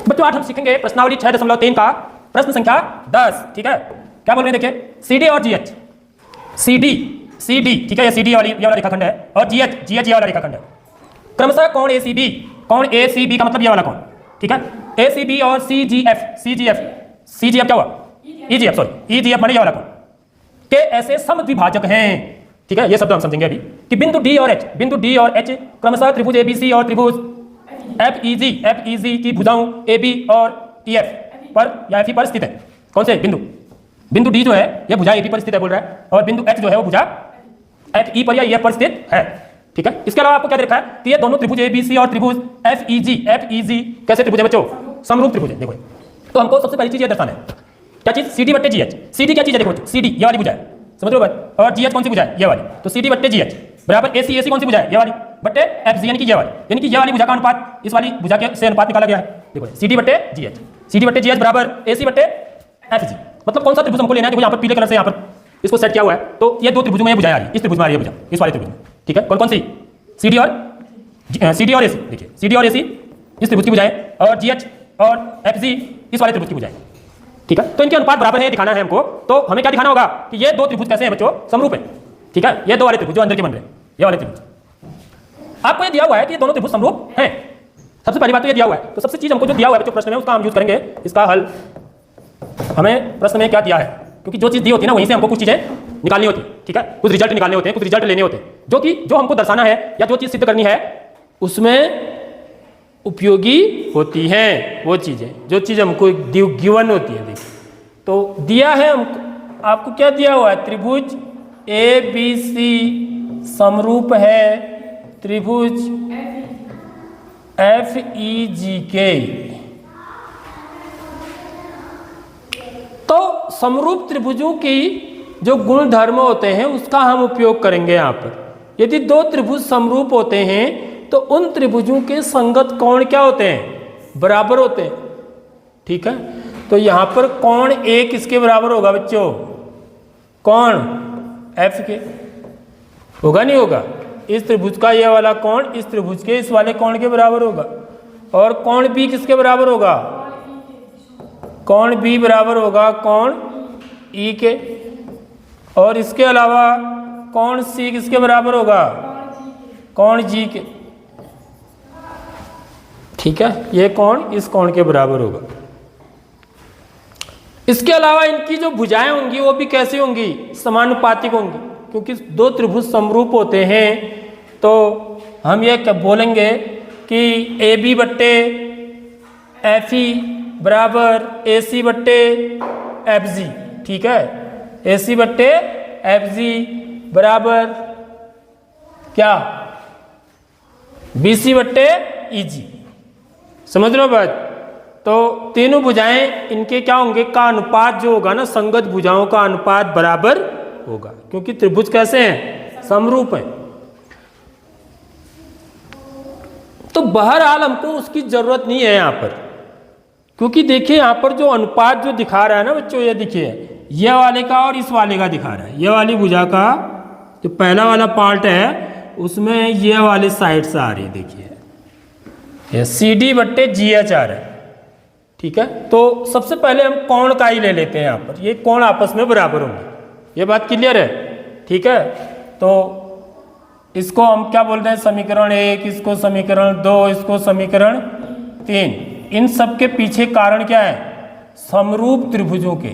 बच्चों आज हम सीखेंगे प्रश्नावली 6.3 का प्रश्न संख्या 10। ठीक है, क्या बोल रहे हैं देखिए, CD और GH, CD ठीक है, ये CD ये वाला रेखाखंड है और GH ये वाला रेखाखंड है। क्रमशः कोण ACB का मतलब ये वाला कोण, ठीक है, ACB और CGF क्या हुआ, EGF माने ये वाला कोण के ऐसे समद्विभाजक हैं। ठीक है, ये शब्द हम समझेंगे अभी कि बिंदु D और H क्रमशः त्रिभुज ABC और त्रिभुज FEG की भुजाओं AB और EF पर या FE पर स्थित है। कौन से बिंदु D जो है यह भुजा AB पर स्थित है बोल रहा है, और बिंदु H जो है वो भुजा FE पर या EF पर स्थित है। ठीक है, इसके अलावा आपको क्या देखा है कि ये दोनों त्रिभुज ABC और त्रिभुज FEG कैसे त्रिभुज है बच्चों, समरूप त्रिभुज है। देखो तो हमको सबसे पहली चीज ये दर्शाना है, क्या चीज, CD बट्टे GH। CD क्या चीज है, देखो CD ये वाली भुजा है, समझ लो बात, और GH कौन सी भुजा है, ये वाली, तो CD बट्टे GH बराबर AC कौन सी भुजा है, ये वाली, बट्टे FG यानी कि ये वाली भुजा का अनुपात इस वाली भुजा के से अनुपात निकाला गया है। देखो CD बट्टे GH बराबर AC बट्टे FG। मतलब कौन सा त्रिभुज हमको लेना है, देखो यहाँ पर पीले कलर से यहाँ पर इसको सेट किया हुआ है, तो ये दो त्रिभुजों में भुजाएं आ रही है, इस त्रिभुज में आ रही है भुजा, इस वाले त्रिभुज में। ठीक है, कौन सी, CD और AC, देखिए CD और AC इस त्रिभुज की भुजाएं, और GH और FG इस वाले त्रिभुज की भुजाएं। ठीक है, तो इनके अनुपात बराबर है दिखाना है हमको, तो हमें क्या दिखाना होगा कि ये दो त्रिभुज कैसे हैं बच्चों, समरूप है। ठीक है, ये दो वाले त्रिभुज जो अंदर के बन रहे हैं, ये वाले त्रिभुज, आपको ये दिया हुआ है कि ये दोनों त्रिभुज समरूप हैं। सबसे पहली बात तो ये दिया हुआ है, तो सबसे चीज हमको जो दिया हुआ है बच्चों प्रश्न में उसका हम यूज करेंगे। इसका हल हमें प्रश्न में क्या दिया है, क्योंकि जो चीज दी होती है ना वहीं से हमको कुछ चीजें निकालनी होती है। ठीक है, कुछ रिजल्ट निकालने होते हैं, कुछ रिजल्ट लेने होते हैं, जो हमको दर्शाना है या जो चीज सिद्ध करनी है उसमें उपयोगी होती हैं वो चीजें, जो चीज हमको गिवन होती है। देखिए तो दिया है हमको, आपको क्या दिया हुआ है, त्रिभुज ABC समरूप है त्रिभुज FEG के। तो समरूप त्रिभुजों की जो गुण धर्म होते हैं उसका हम उपयोग करेंगे यहाँ पर। यदि दो त्रिभुज समरूप होते हैं तो उन त्रिभुजों के संगत कोण क्या होते हैं, बराबर होते हैं। ठीक है, तो यहाँ पर कोण A किसके बराबर होगा बच्चों, कोण F के, होगा नहीं होगा, इस त्रिभुज का ये वाला कोण इस त्रिभुज के इस वाले कोण के बराबर होगा, और कोण B किसके बराबर होगा, कोण B बराबर होगा कोण E के, और इसके अलावा कोण C किसके बराबर होगा, कोण G के। ठीक है, ये कोण इस कोण के बराबर होगा। इसके अलावा इनकी जो भुजाएं होंगी वो भी कैसी होंगी, समानुपातिक होंगी, क्योंकि दो त्रिभुज समरूप होते हैं। तो हम ये क्या बोलेंगे कि AB बट्टे FE बराबर AC बट्टे FG। ठीक है, AC बट्टे FG बराबर क्या, BC बट्टे EG। समझ लो बात, तो तीनों भुजाएं इनके क्या होंगे, का अनुपात जो होगा ना, संगत भुजाओं का अनुपात बराबर होगा, क्योंकि त्रिभुज कैसे हैं, समरूप हैं। तो बहरहाल हमको उसकी जरूरत नहीं है यहाँ पर, क्योंकि देखिए यहाँ पर जो अनुपात जो दिखा रहा है ना बच्चों, ये देखिए ये वाले का और इस वाले का दिखा रहा है। ये वाली भुजा का जो पहला वाला पार्ट है उसमें ये वाले साइड से आ रही है, देखिए ये CD बट्टे GH आ रहा है। ठीक है, तो सबसे पहले हम कोण का ही ले लेते हैं यहाँ पर, ये कोण आपस में बराबर होंगे, ये बात क्लियर है। ठीक है, तो इसको हम क्या बोलते हैं, समीकरण 1, इसको समीकरण 2, इसको समीकरण 3। इन सब के पीछे कारण क्या है, समरूप त्रिभुजों के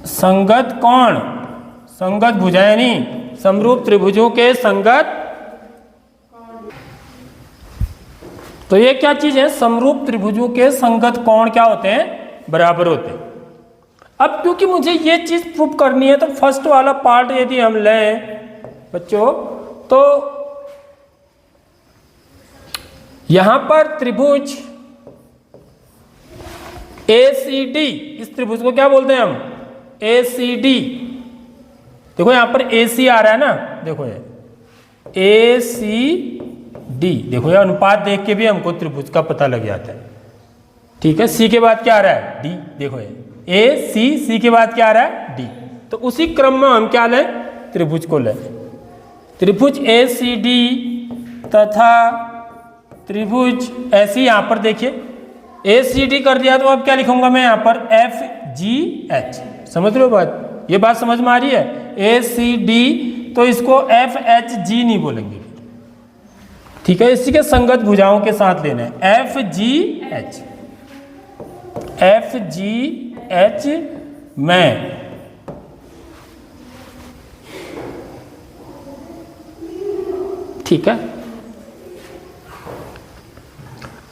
संगत कोण, संगत भुजाएं नहीं, समरूप त्रिभुजों के संगत। तो ये क्या चीज है, समरूप त्रिभुजों के संगत कोण क्या होते हैं, बराबर होते हैं। अब क्योंकि मुझे ये चीज प्रूव करनी है, तो फर्स्ट वाला पार्ट यदि हम लें बच्चों, तो यहां पर त्रिभुज ACD, इस त्रिभुज को क्या बोलते हैं हम, ACD। देखो यहां पर AC आ रहा है ना, देखो ये ACD, देखो ये अनुपात देख के भी हमको त्रिभुज का पता लग जाता है। ठीक है, C के बाद क्या आ रहा है, D, देखो ये AC, C के बाद क्या आ रहा है, D। तो उसी क्रम में हम क्या लें, त्रिभुज को लें। त्रिभुज ACD तथा त्रिभुज ऐसी यहाँ पर देखिए ACD कर दिया तो अब क्या लिखूंगा मैं यहाँ पर FGH। समझ रहे हो बात, ये बात समझ में आ रही है। ACD तो इसको FHG नहीं बोलेंगे, ठीक है, इसी के संगत भुजाओं के साथ लेना है FGH। FGH में ठीक है।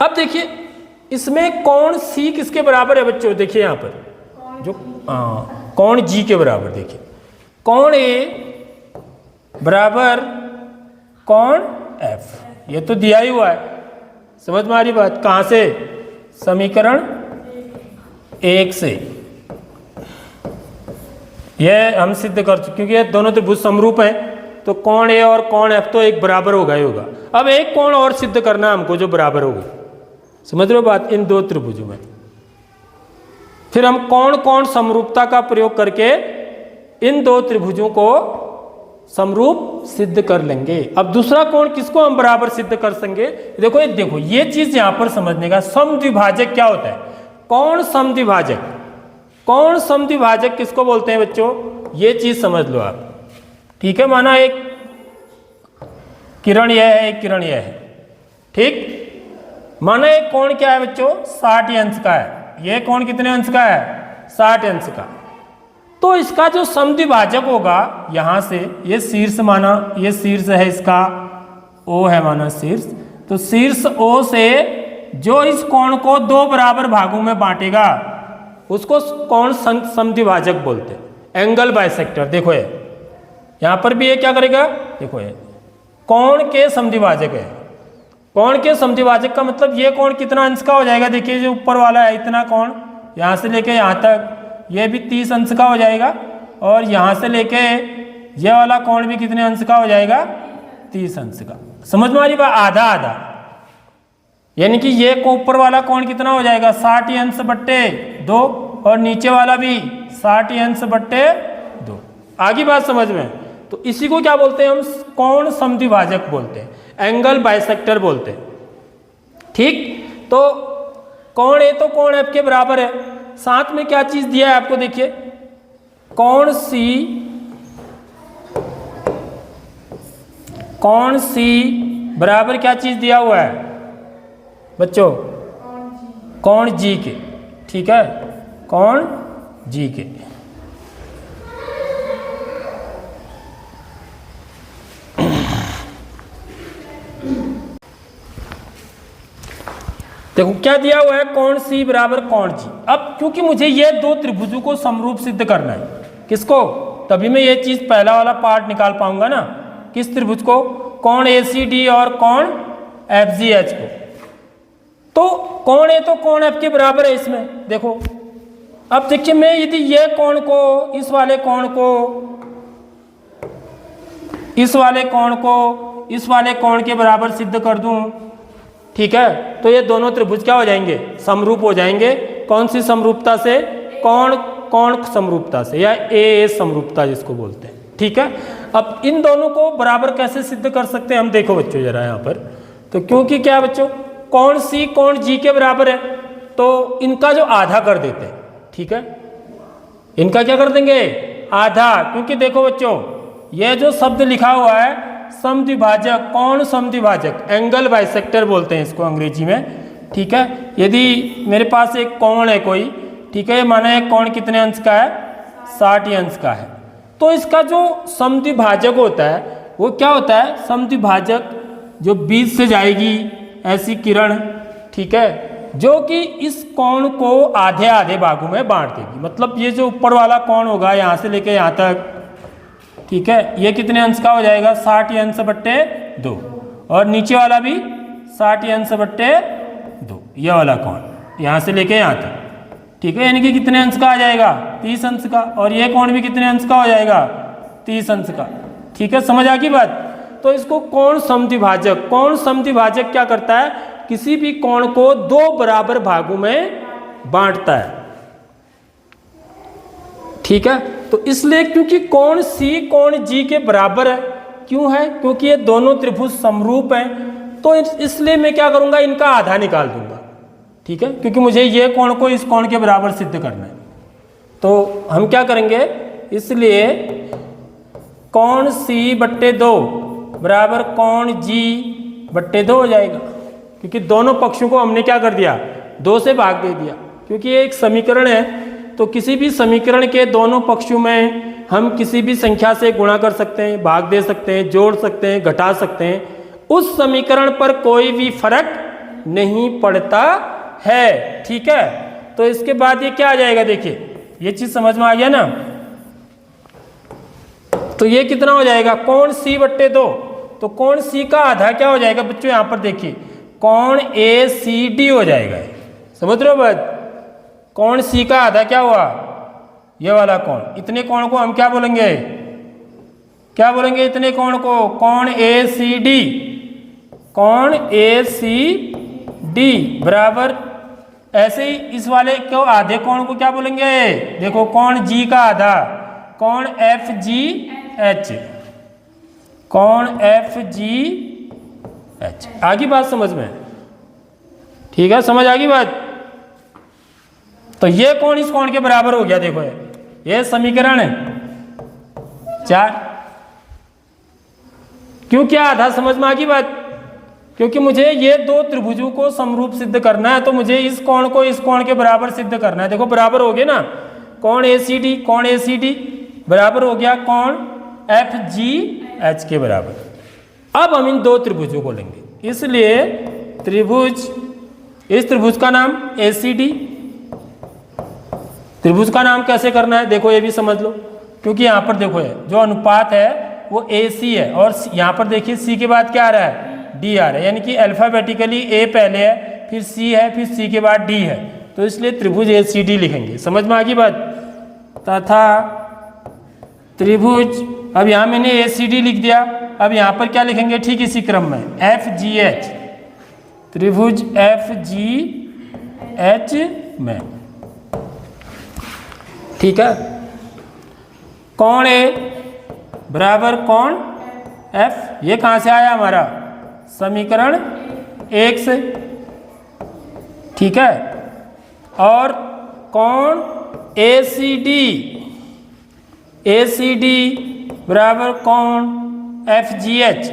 अब देखिए इसमें कौन C किसके बराबर है बच्चों, देखिए यहां पर जो कौन G के बराबर, देखिए कौन A बराबर कौन F, ये तो दिया ही हुआ है। समझ में आ रही बात, कहां से, समीकरण 1 से यह हम सिद्ध कर चुके, क्योंकि ये दोनों त्रिभुज समरूप है तो कौन A और कौन F तो एक बराबर होगा ही होगा। अब एक कोण और सिद्ध करना है हमको जो बराबर होगा, समझ रहे हो बात, इन दो त्रिभुजों में। फिर हम कौन कौन समरूपता का प्रयोग करके इन दो त्रिभुजों को समरूप सिद्ध कर लेंगे। अब दूसरा कोण किसको हम बराबर सिद्ध कर सकेंगे, देखो ये चीज यहां पर समझने का, समद्विभाजक क्या होता है, कौन समद्विभाजक, कौन समद्विभाजक किसको बोलते हैं बच्चों, ये चीज समझ लो आप, ठीक है। माना एक किरण यह है, एक किरण यह है, ठीक। माना एक कोण क्या है बच्चों, 60 अंश का है, यह कोण कितने अंश का है, 60 अंश का। तो इसका जो समद्विभाजक होगा यहां से, ये शीर्ष माना, ये शीर्ष है इसका, O है माना शीर्ष, तो शीर्ष O से जो इस कोण को दो बराबर भागों में बांटेगा उसको कोण समद्विभाजक बोलते हैं, एंगल बाइसेक्टर। देखो ये यहां पर भी ये क्या करेगा, देखो ये कोण के समद्विभाजक है। कोण के समद्विभाजक का मतलब ये कोण कितना अंश का हो जाएगा, देखिए जो ऊपर वाला है इतना कोण, यहां से लेके यहां तक ये भी 30 अंश का हो जाएगा, और यहां से लेके ये वाला कोण भी कितने अंश का हो जाएगा, 30 अंश का। समझ में आ रही बात, आधा आधा, यानी कि ये को ऊपर वाला कोण कितना हो जाएगा, 60 अंश बट्टे 2, और नीचे वाला भी 60 अंश बट्टे 2। आगे बात समझ में, तो इसी को क्या बोलते हैं हम, कोण समद्विभाजक बोलते हैं, एंगल बाइसेक्टर बोलते हैं, ठीक। तो कोण A तो कोण F के बराबर है, साथ में क्या चीज दिया है आपको, देखिए कोण C बराबर क्या चीज दिया हुआ है बच्चों, कोण G के, ठीक है, कोण G के। देखो क्या दिया हुआ है, कोण C बराबर कोण G। अब क्योंकि मुझे ये दो त्रिभुजों को समरूप सिद्ध करना है, किसको, तभी मैं ये चीज पहला वाला पार्ट निकाल पाऊंगा ना, किस त्रिभुज को, कोण ACD और कोण FGH को। तो कोण A तो कोण F के बराबर है इसमें, देखो। अब देखिए मैं यदि ये कोण को इस वाले कोण को, इस वाले कोण को इस वाले कोण के बराबर सिद्ध कर दूं, ठीक है, तो ये दोनों त्रिभुज क्या हो जाएंगे, समरूप हो जाएंगे। कौन सी समरूपता से, कोण समरूपता से, या AA समरूपता जिसको बोलते हैं, ठीक है। अब इन दोनों को बराबर कैसे सिद्ध कर सकते हैं हम, देखो बच्चों जरा यहाँ पर, तो क्योंकि क्या बच्चों, कोण C कोण G के बराबर है, तो इनका जो आधा कर देते हैं, ठीक है, इनका क्या कर देंगे, आधा। क्योंकि देखो बच्चों यह जो शब्द लिखा हुआ है समद्विभाजक, कोण समद्विभाजक, एंगल बाइसेक्टर बोलते हैं इसको अंग्रेजी में, ठीक है। यदि मेरे पास एक कोण है कोई, ठीक है, माना एक कोण कितने अंश का है, 60 अंश का है, तो इसका जो समद्विभाजक होता है वो क्या होता है, समद्विभाजक जो बीच से जाएगी ऐसी किरण, ठीक है, जो कि इस कोण को आधे आधे भागों में बांट देगी। मतलब ये जो ऊपर वाला कोण होगा यहाँ से लेके यहाँ तक, ठीक है, ये कितने अंश का हो जाएगा, 60 अंश बट्टे 2, और नीचे वाला भी 60 अंश बट्टे 2, ये वाला कोण यहाँ से लेके यहाँ तक, ठीक है, यानी कि कितने अंश का आ जाएगा, 30 अंश का, और ये कोण भी कितने अंश का हो जाएगा, 30 अंश का, ठीक है। समझ आ गई बात। तो इसको कोण समद्विभाजक, कोण समद्विभाजक क्या करता है, किसी भी कोण को दो बराबर भागों में बांटता है, ठीक है। तो इसलिए क्योंकि कोण C कोण G के बराबर है, क्यों है? क्योंकि ये दोनों त्रिभुज समरूप हैं, तो इसलिए मैं क्या करूंगा, इनका आधा निकाल दूंगा, ठीक है, क्योंकि मुझे ये कोण को इस कोण के बराबर सिद्ध करना है। तो हम क्या करेंगे, इसलिए कोण C/2 बराबर कोण G/2 हो जाएगा, क्योंकि दोनों पक्षों को हमने क्या कर दिया, 2 से भाग दे दिया, क्योंकि ये एक समीकरण है। तो किसी भी समीकरण के दोनों पक्षों में हम किसी भी संख्या से गुणा कर सकते हैं, भाग दे सकते हैं, जोड़ सकते हैं, घटा सकते हैं, उस समीकरण पर कोई भी फर्क नहीं पड़ता है, ठीक है। तो इसके बाद ये क्या आ जाएगा, देखिए ये चीज समझ में आ गया ना। तो ये कितना हो जाएगा, कोण C/2, तो कोण C का आधा क्या हो जाएगा बच्चों, यहां पर देखिए कोण ACD हो जाएगा, समझ रहे हो बात। कोण C का आधा क्या हुआ, ये वाला कोण, इतने कोण को हम क्या बोलेंगे, क्या बोलेंगे इतने कोण को, कोण ACD, कोण ACD बराबर, ऐसे ही इस वाले को आधे कोण को क्या बोलेंगे, देखो कोण G का आधा, कोण FGH, कोण FGH। आगे बात समझ में, ठीक है, समझ आ गई बात। तो ये कोण इस कोण के बराबर हो गया, देखो ये समीकरण है 4। क्यों, क्या आधा समझ में आ गई बात, क्योंकि मुझे ये दो त्रिभुजों को समरूप सिद्ध करना है, तो मुझे इस कोण को इस कोण के बराबर सिद्ध करना है। देखो बराबर हो गया ना, कोण ACD बराबर हो गया कोण FGH के बराबर। अब हम इन दो त्रिभुजों को लेंगे, इसलिए त्रिभुज, इस त्रिभुज का नाम ACD, त्रिभुज का नाम कैसे करना है देखो, ये भी समझ लो, क्योंकि यहाँ पर देखो है जो अनुपात है वो AC है, और यहाँ पर देखिए C के बाद क्या आ रहा है, D आ रहा है, यानी कि अल्फाबेटिकली A पहले है, फिर C है, फिर C के बाद D है, तो इसलिए त्रिभुज ACD लिखेंगे। समझ में आ गई बात। तथा त्रिभुज, अब यहाँ मैंने ACD लिख दिया, अब यहाँ पर क्या लिखेंगे, ठीक इसी क्रम में FGH, त्रिभुज FGH में, ठीक है। कोण A बराबर कोण F, ये कहाँ से आया हमारा, समीकरण 1 से, ठीक है। और कोण ACD बराबर कोण FGH,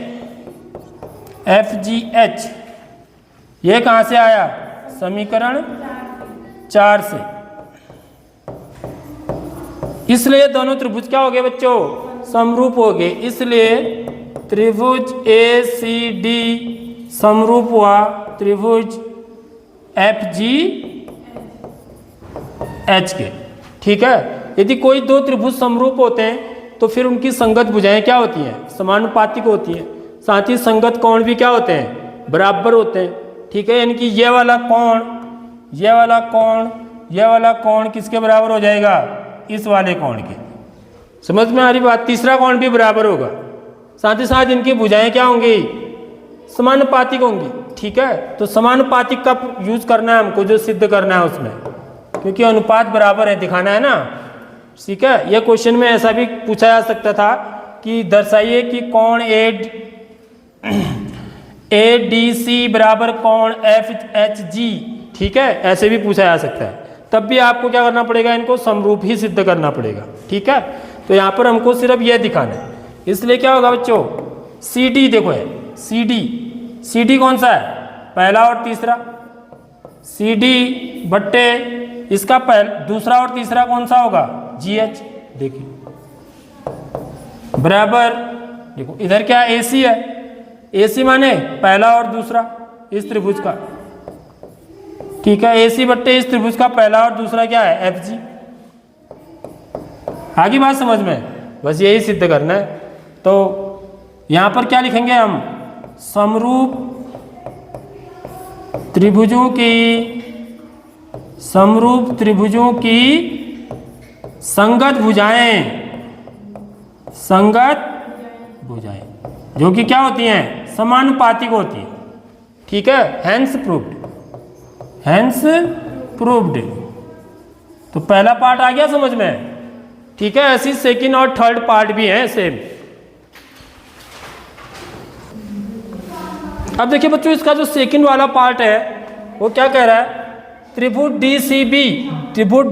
ये कहाँ से आया, समीकरण 4 से। इसलिए दोनों त्रिभुज क्या हो गए बच्चों, समरूप हो गए, इसलिए त्रिभुज ACD समरूप हुआ त्रिभुज FGH के, ठीक है। यदि कोई दो त्रिभुज समरूप होते हैं तो फिर उनकी संगत भुजाएं क्या होती हैं, समानुपातिक होती हैं, साथ ही संगत कोण भी क्या होते हैं, बराबर होते हैं, ठीक है। यानी कि ये वाला कोण, ये वाला कोण, ये वाला कोण किसके बराबर हो जाएगा, इस वाले कोण के। समझ में आ रही बात। तीसरा कोण भी बराबर होगा, साथ ही साथ इनकी भुजाएं क्या होंगी, समानुपातिक होंगी, ठीक है। तो समानुपातिक का यूज करना है हमको, जो सिद्ध करना है उसमें, क्योंकि अनुपात बराबर है, दिखाना है ना, ठीक है। यह क्वेश्चन में ऐसा भी पूछा जा सकता था कि दर्शाइए कि कोण ADC बराबर कोण FHG, ठीक है, ऐसे भी पूछा जा सकता है। तब भी आपको क्या करना पड़ेगा, इनको समरूप ही सिद्ध करना पड़ेगा, ठीक है। तो यहाँ पर हमको सिर्फ यह दिखाना है, इसलिए क्या होगा बच्चों, CD देखो है, CD कौन सा है, पहला और तीसरा, CD बट्टे इसका दूसरा और तीसरा कौन सा होगा, GH, देखिए बराबर, देखो इधर क्या AC है, AC माने पहला और दूसरा इस त्रिभुज का, ठीक है। AC बट्टे इस त्रिभुज का पहला और दूसरा क्या है, FG। आगे बात समझ में, बस यही सिद्ध करना है। तो यहां पर क्या लिखेंगे हम, समरूप त्रिभुजों की संगत भुजाएं जो कि क्या होती हैं, समानुपातिक होती है, ठीक है। Hence proved. तो पहला पार्ट आ गया समझ में। ठीक है, ऐसी सेकंड और थर्ड पार्ट भी हैं सेम। अब देखिए बच्चों, इसका जो सेकंड वाला पार्ट है वो क्या कह रहा है, त्रिभुज DCB, त्रिभुज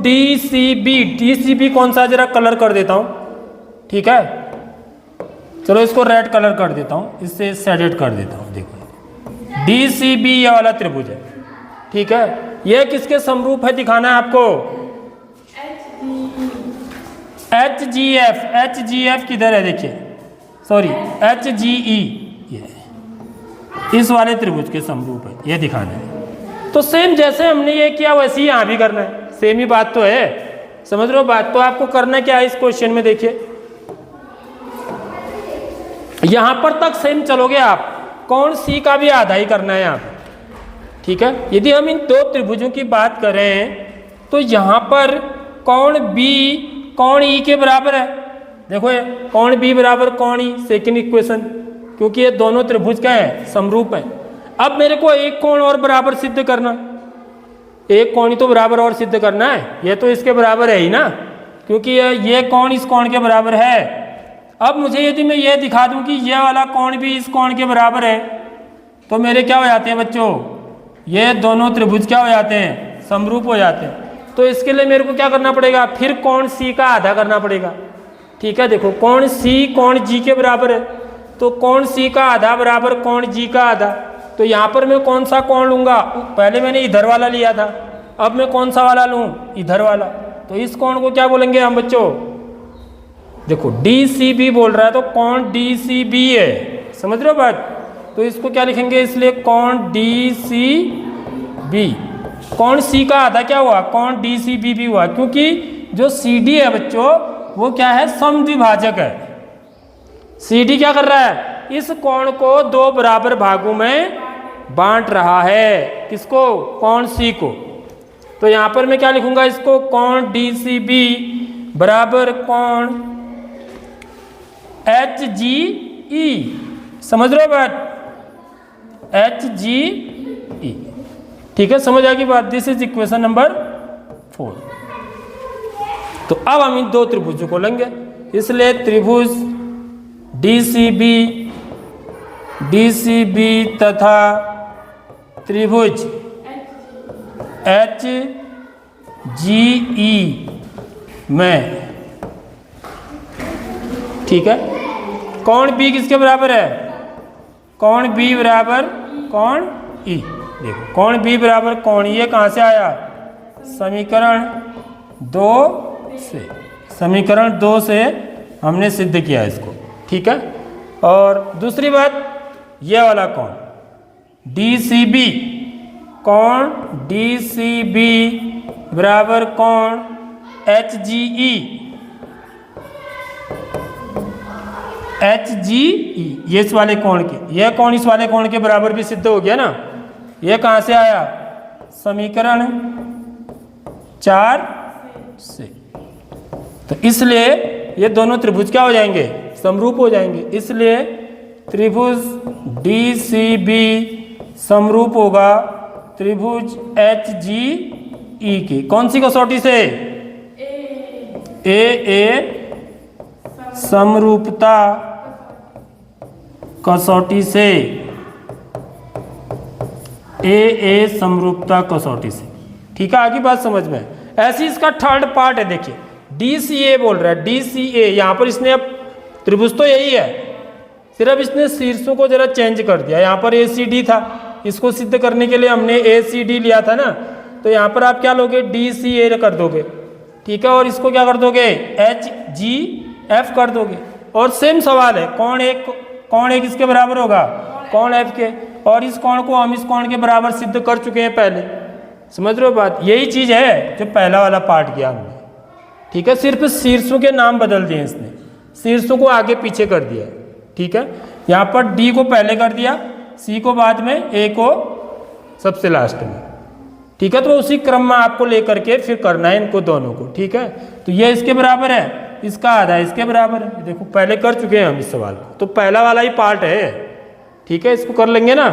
DCB कौन सा, जरा कलर कर देता हूं, ठीक है, चलो इसको रेड कलर कर देता हूं, इससे शेडेड कर देता हूं। देखो DCB ये वाला त्रिभुज है, ठीक है, ये किसके समरूप है दिखाना है आपको, HGF किधर है, देखिए सॉरी HGE, ये इस वाले त्रिभुज के समरूप है, ये दिखाना है। तो सेम जैसे हमने ये किया वैसे ही यहां भी करना है, सेम ही बात तो है, समझ रहे हो बात। तो आपको करना क्या है इस क्वेश्चन में, देखिए यहां पर तक सेम चलोगे आप, कौन सी का भी आधा ही करना है आप, ठीक है। यदि हम इन दो त्रिभुजों की बात करें तो यहां पर कौन B कौन E के बराबर है, देखो ये कौन B बराबर कौन E, सेकंड इक्वेशन, क्योंकि ये दोनों त्रिभुज क्या है, समरूप है। अब मेरे को एक कोण और बराबर सिद्ध करना, एक कोण ही तो बराबर और सिद्ध करना है, ये तो इसके बराबर है ही ना, क्योंकि ये कोण इस कोण के बराबर है। अब मुझे यदि मैं ये दिखा दूं कि ये वाला कोण भी इस कोण के बराबर है, तो मेरे क्या हो जाते हैं बच्चों, ये दोनों त्रिभुज क्या हो जाते हैं, समरूप हो जाते हैं। तो इसके लिए मेरे को क्या करना पड़ेगा, फिर कोण C का आधा करना पड़ेगा, ठीक है। देखो कोण C कोण G के बराबर है, तो कोण C का आधा बराबर कोण G का आधा। तो यहाँ पर मैं कौन सा कोण लूंगा, पहले मैंने इधर वाला लिया था, अब मैं कौन सा वाला लूं, इधर वाला। तो इस कोण को क्या बोलेंगे हम बच्चों, देखो DCB बोल रहा है, तो कोण DCB है, समझ रहे हो बात। तो इसको क्या लिखेंगे, इसलिए कोण DCB, कोण C का आधा क्या हुआ, कोण DCB भी हुआ, क्योंकि जो CD है बच्चों वो क्या है, समद्विभाजक है। CD क्या कर रहा है, इस कोण को दो बराबर भागों में बांट रहा है, किसको, कोण C को। तो यहां पर मैं क्या लिखूंगा इसको, कोण DCB बराबर कोण HGE, समझ रहे हो बात, HGE, ठीक है, समझ आ गई बात। This is equation number 4। तो अब हम इन दो त्रिभुजों को लेंगे, इसलिए त्रिभुज DCB तथा त्रिभुज HGE में, ठीक है, कोण B किसके बराबर है, कोण B बराबर कोण E। देखो कोण B बराबर कोण E, ये कहाँ से आया, समीकरण 2 से, समीकरण 2 से हमने सिद्ध किया इसको, ठीक है। और दूसरी बात, ये वाला कोण DCB, कोण DCB बराबर कोण HGE, ये इस वाले कोण के, यह कोण इस वाले कोण के बराबर भी सिद्ध हो गया ना। यह कहाँ से आया, समीकरण 4 से। तो इसलिए ये दोनों त्रिभुज क्या हो जाएंगे, समरूप हो जाएंगे, इसलिए त्रिभुज DCB समरूप होगा त्रिभुज HGE की, कौन सी कसौटी से, ए समरूपता कसौटी से, ए समरूपता कसौटी से, ठीक है। आगे बात समझ में। ऐसी इसका थर्ड पार्ट है, देखिए DCA बोल रहा है, DCA यहां पर इसने, अब त्रिभुज तो यही है, सिर्फ इसने शीर्षों को जरा चेंज कर दिया। यहां पर ACD था, इसको सिद्ध करने के लिए हमने ACD लिया था ना, तो यहां पर आप क्या लोगे, DCA कर दोगे, ठीक है, और इसको क्या कर दोगे, HGF कर दोगे। और सेम सवाल है, कौन एक इसके बराबर होगा, कौन F के, और इस कोण को हम इस कोण के बराबर सिद्ध कर चुके हैं पहले, समझ रहे हो बात। यही चीज है जो पहला वाला पार्ट किया हमने, ठीक है, सिर्फ शीर्षों के नाम बदल दिए, इसने शीर्षों को आगे पीछे कर दिया, ठीक है। यहाँ पर D को पहले कर दिया, C को बाद में, A को सबसे लास्ट में, ठीक है। तो उसी क्रम में आपको लेकर के फिर करना है इनको दोनों को, ठीक है। तो ये इसके बराबर है, इसका आधा इसके बराबर है, देखो पहले कर चुके हैं हम इस सवाल को, तो पहला वाला ही पार्ट है, ठीक है, इसको कर लेंगे ना।